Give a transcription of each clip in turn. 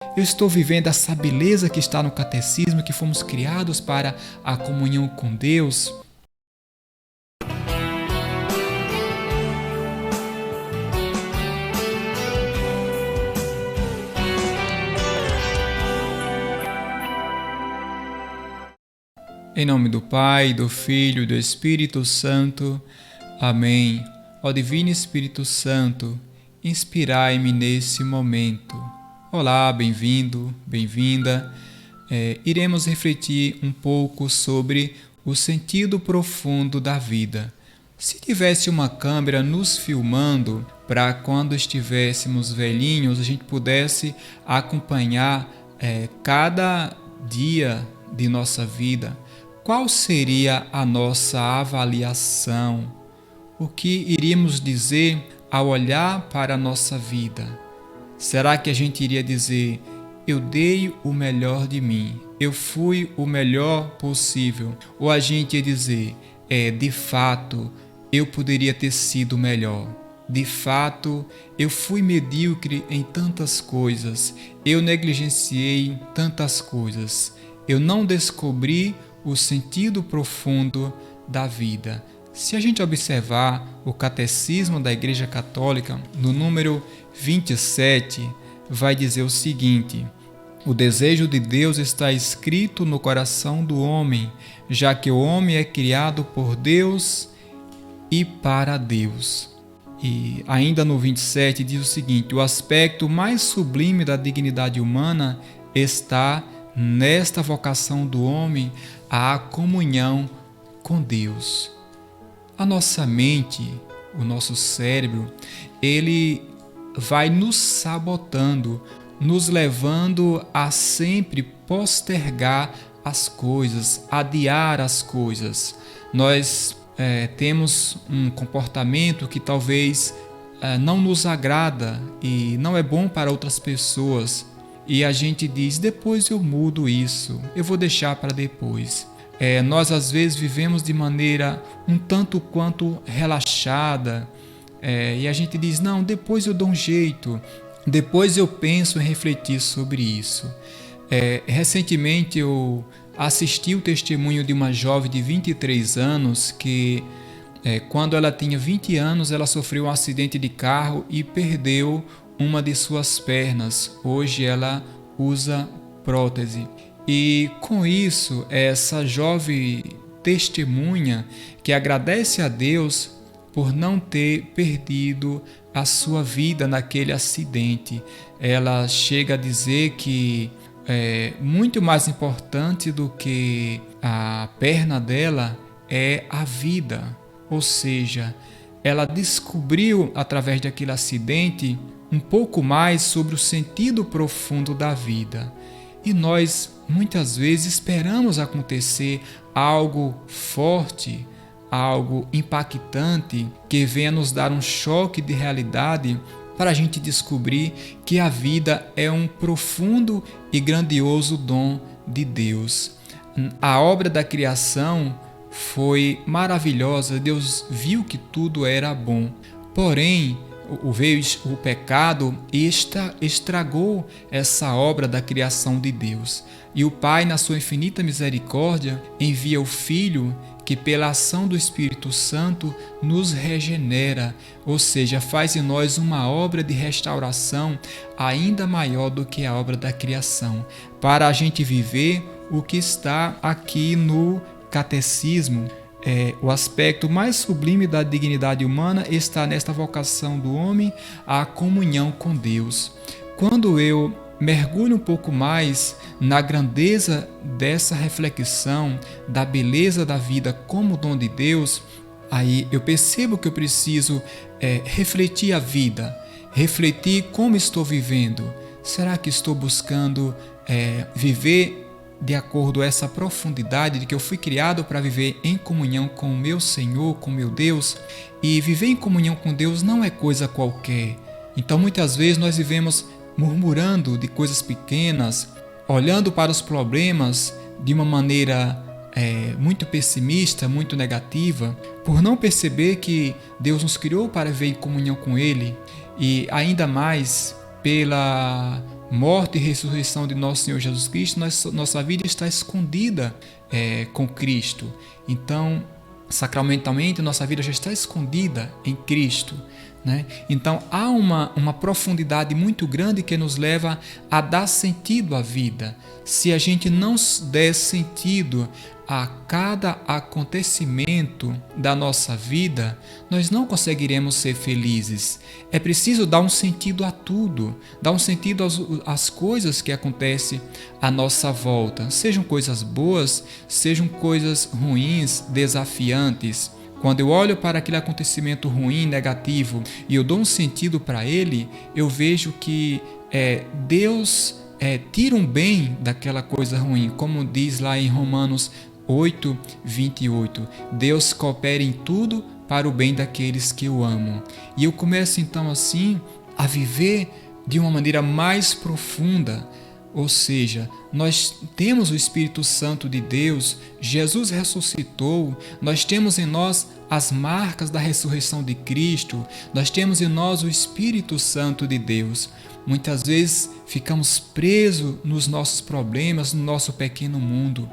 Eu estou vivendo essa beleza que está no catecismo, que fomos criados para a comunhão com Deus? Em nome do Pai, do Filho e do Espírito Santo. Amém. Ó Divino Espírito Santo, inspirai-me nesse momento. Olá, bem-vindo, bem-vinda. Iremos refletir um pouco sobre o sentido profundo da vida. Se tivesse uma câmera nos filmando, para quando estivéssemos velhinhos, a gente pudesse acompanhar cada dia de nossa vida, qual seria a nossa avaliação? O que iríamos dizer ao olhar para a nossa vida? Será que a gente iria dizer: eu dei o melhor de mim, eu fui o melhor possível? Ou a gente ia dizer: de fato, eu poderia ter sido melhor. De fato, eu fui medíocre em tantas coisas, eu negligenciei tantas coisas, eu não descobri o sentido profundo da vida. Se a gente observar o Catecismo da Igreja Católica, no número 27, vai dizer o seguinte: o desejo de Deus está escrito no coração do homem, já que o homem é criado por Deus e para Deus. E ainda no 27 diz o seguinte: o aspecto mais sublime da dignidade humana está nesta vocação do homem à comunhão com Deus. A nossa mente, o nosso cérebro, ele vai nos sabotando, nos levando a sempre postergar as coisas, adiar as coisas. Nós temos um comportamento que talvez não nos agrada e não é bom para outras pessoas. E a gente diz: depois eu mudo isso, eu vou deixar para depois. Nós às vezes vivemos de maneira um tanto quanto relaxada, e a gente diz: não, depois eu dou um jeito, depois eu penso em refletir sobre isso. Recentemente eu assisti o testemunho de uma jovem de 23 anos que, quando ela tinha 20 anos, ela sofreu um acidente de carro e perdeu uma de suas pernas. Hoje ela usa prótese. E com isso, essa jovem testemunha que agradece a Deus por não ter perdido a sua vida naquele acidente. Ela chega a dizer que muito mais importante do que a perna dela é a vida. Ou seja, ela descobriu através daquele acidente um pouco mais sobre o sentido profundo da vida. E nós, muitas vezes, esperamos acontecer algo forte, algo impactante, que venha nos dar um choque de realidade para a gente descobrir que a vida é um profundo e grandioso dom de Deus. A obra da criação foi maravilhosa, Deus viu que tudo era bom. Porém, veio o pecado e estragou essa obra da criação de Deus. E o Pai, na sua infinita misericórdia, envia o Filho que, pela ação do Espírito Santo, nos regenera, ou seja, faz em nós uma obra de restauração ainda maior do que a obra da criação, para a gente viver o que está aqui no Catecismo. O aspecto mais sublime da dignidade humana está nesta vocação do homem à comunhão com Deus. Quando eu mergulho um pouco mais na grandeza dessa reflexão, da beleza da vida como dom de Deus, aí eu percebo que eu preciso refletir a vida, refletir como estou vivendo. Será que estou buscando viver de acordo com essa profundidade de que eu fui criado para viver em comunhão com o meu Senhor, com o meu Deus? E viver em comunhão com Deus não é coisa qualquer. Então muitas vezes nós vivemos murmurando de coisas pequenas, olhando para os problemas de uma maneira muito pessimista, muito negativa, por não perceber que Deus nos criou para viver em comunhão com Ele, e ainda mais pela morte e ressurreição de nosso Senhor Jesus Cristo, nossa vida está escondida com Cristo. Então, sacramentalmente, nossa vida já está escondida em Cristo, né? Então, há uma profundidade muito grande que nos leva a dar sentido à vida. Se a gente não der sentido a cada acontecimento da nossa vida, nós não conseguiremos ser felizes. É preciso dar um sentido a tudo, dar um sentido às coisas que acontecem à nossa volta, sejam coisas boas, sejam coisas ruins, desafiantes. Quando eu olho para aquele acontecimento ruim, negativo, e eu dou um sentido para ele, eu vejo que Deus tira um bem daquela coisa ruim, como diz lá em Romanos 8:28. Deus coopera em tudo para o bem daqueles que o amam. E eu começo então assim a viver de uma maneira mais profunda. Ou seja, nós temos o Espírito Santo de Deus, Jesus ressuscitou, nós temos em nós as marcas da ressurreição de Cristo, nós temos em nós o Espírito Santo de Deus. Muitas vezes ficamos presos nos nossos problemas, no nosso pequeno mundo,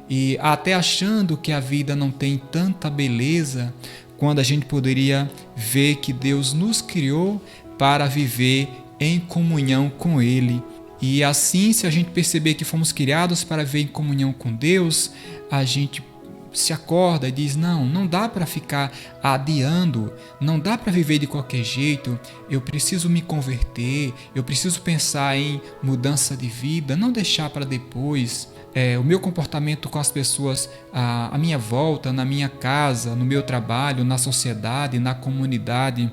e até achando que a vida não tem tanta beleza, quando a gente poderia ver que Deus nos criou para viver em comunhão com Ele. E assim, se a gente perceber que fomos criados para viver em comunhão com Deus, a gente se acorda e diz, não dá para ficar adiando, não dá para viver de qualquer jeito, eu preciso me converter, eu preciso pensar em mudança de vida, não deixar para depois. O meu comportamento com as pessoas à minha volta, na minha casa, no meu trabalho, na sociedade, na comunidade,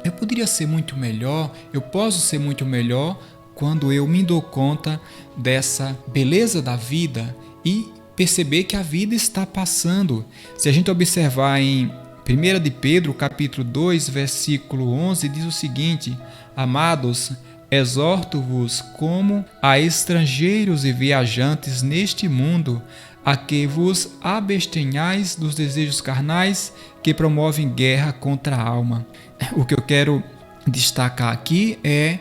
eu poderia ser muito melhor, eu posso ser muito melhor quando eu me dou conta dessa beleza da vida e perceber que a vida está passando. Se a gente observar em 1 de Pedro, capítulo 2, versículo 11, diz o seguinte: Amados, exorto-vos como a estrangeiros e viajantes neste mundo, a que vos abstenhais dos desejos carnais que promovem guerra contra a alma. O que eu quero destacar aqui é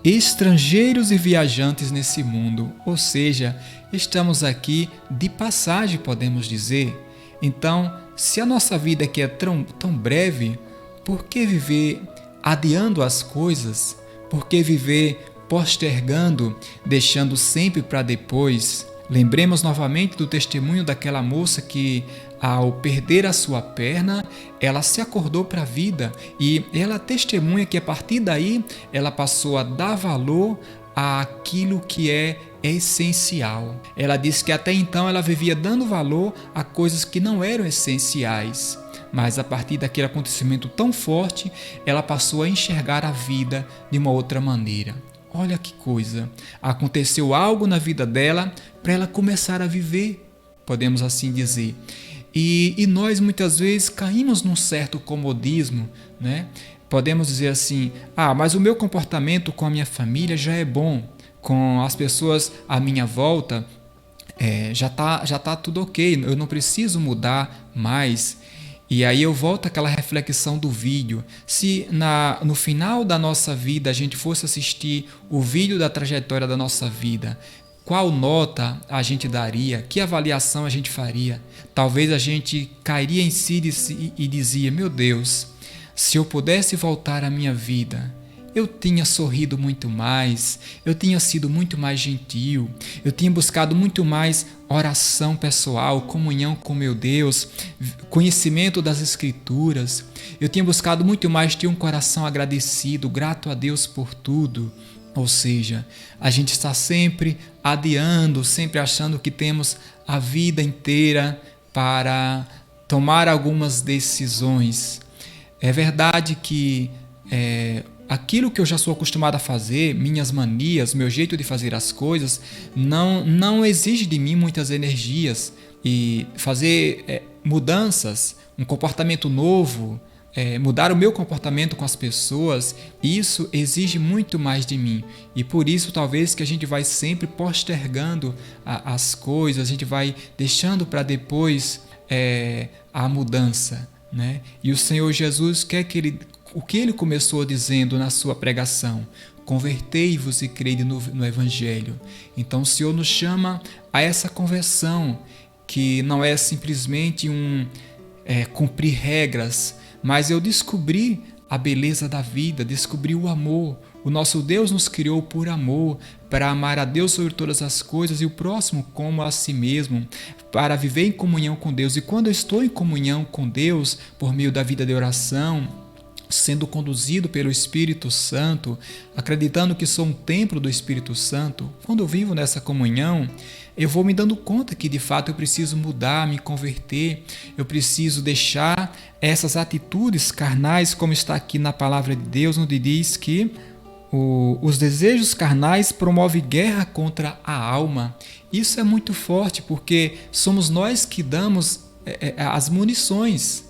estrangeiros e viajantes nesse mundo, ou seja, estamos aqui de passagem, podemos dizer. Então, se a nossa vida aqui é tão breve, por que viver adiando as coisas? Por que viver postergando, deixando sempre para depois? Lembremos novamente do testemunho daquela moça que, ao perder a sua perna, ela se acordou para a vida e ela testemunha que a partir daí ela passou a dar valor àquilo que é essencial. Ela disse que até então ela vivia dando valor a coisas que não eram essenciais, mas a partir daquele acontecimento tão forte, ela passou a enxergar a vida de uma outra maneira. Olha que coisa! Aconteceu algo na vida dela para ela começar a viver, podemos assim dizer. E nós muitas vezes caímos num certo comodismo, né? Podemos dizer assim, mas o meu comportamento com a minha família já é bom, com as pessoas à minha volta já tá tudo ok, eu não preciso mudar mais. E aí eu volto àquela reflexão do vídeo. Se no final da nossa vida a gente fosse assistir o vídeo da trajetória da nossa vida, qual nota a gente daria? Que avaliação a gente faria? Talvez a gente cairia em si e dizia, meu Deus, se eu pudesse voltar à minha vida, eu tinha sorrido muito mais, eu tinha sido muito mais gentil, eu tinha buscado muito mais oração pessoal, comunhão com meu Deus, conhecimento das Escrituras, eu tinha buscado muito mais ter um coração agradecido, grato a Deus por tudo. Ou seja, a gente está sempre adiando, sempre achando que temos a vida inteira para tomar algumas decisões. É verdade que aquilo que eu já sou acostumado a fazer, minhas manias, meu jeito de fazer as coisas, não exige de mim muitas energias. E fazer mudanças, um comportamento novo, mudar o meu comportamento com as pessoas, isso exige muito mais de mim. E por isso talvez que a gente vai sempre postergando as coisas, a gente vai deixando para depois a mudança, né? E o Senhor Jesus quer o que Ele começou dizendo na sua pregação: convertei-vos e crede no Evangelho. Então o Senhor nos chama a essa conversão, que não é simplesmente cumprir regras, mas eu descobri a beleza da vida, descobri o amor. O nosso Deus nos criou por amor, para amar a Deus sobre todas as coisas e o próximo como a si mesmo, para viver em comunhão com Deus. E quando eu estou em comunhão com Deus, por meio da vida de oração, sendo conduzido pelo Espírito Santo, acreditando que sou um templo do Espírito Santo, quando eu vivo nessa comunhão, eu vou me dando conta que de fato eu preciso mudar, me converter, eu preciso deixar essas atitudes carnais, como está aqui na palavra de Deus, onde diz que os desejos carnais promovem guerra contra a alma. Isso é muito forte, porque somos nós que damos as munições.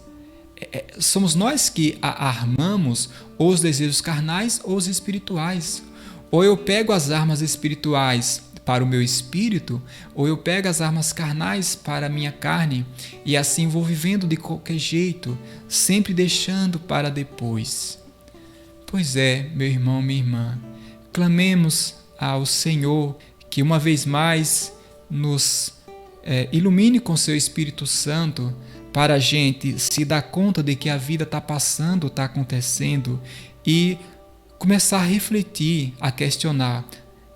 Somos nós que armamos ou os desejos carnais ou os espirituais. Ou eu pego as armas espirituais para o meu espírito, ou eu pego as armas carnais para a minha carne, e assim vou vivendo de qualquer jeito, sempre deixando para depois. Pois é, meu irmão, minha irmã, clamemos ao Senhor que uma vez mais nos ilumine com seu Espírito Santo, para a gente se dar conta de que a vida está passando, está acontecendo, e começar a refletir, a questionar.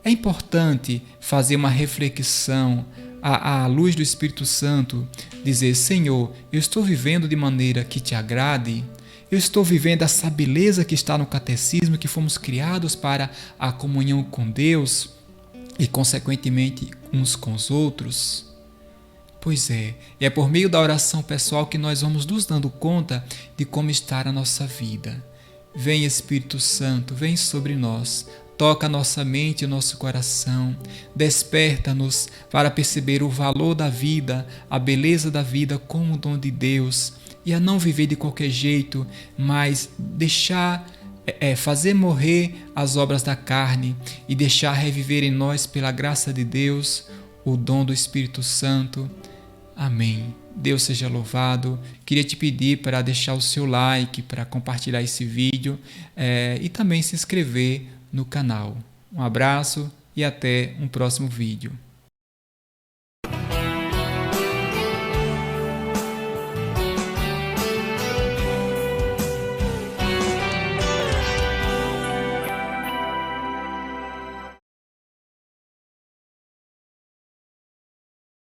É importante fazer uma reflexão à luz do Espírito Santo, dizer: Senhor, eu estou vivendo de maneira que te agrade? Eu estou vivendo essa beleza que está no catecismo, que fomos criados para a comunhão com Deus e, consequentemente, uns com os outros? Pois é, e é por meio da oração pessoal que nós vamos nos dando conta de como está a nossa vida. Vem, Espírito Santo, vem sobre nós, toca a nossa mente e o nosso coração, desperta-nos para perceber o valor da vida, a beleza da vida como um dom de Deus, e a não viver de qualquer jeito, mas fazer morrer as obras da carne e deixar reviver em nós, pela graça de Deus, o dom do Espírito Santo. Amém. Deus seja louvado. Queria te pedir para deixar o seu like, para compartilhar esse vídeo e também se inscrever no canal. Um abraço e até um próximo vídeo.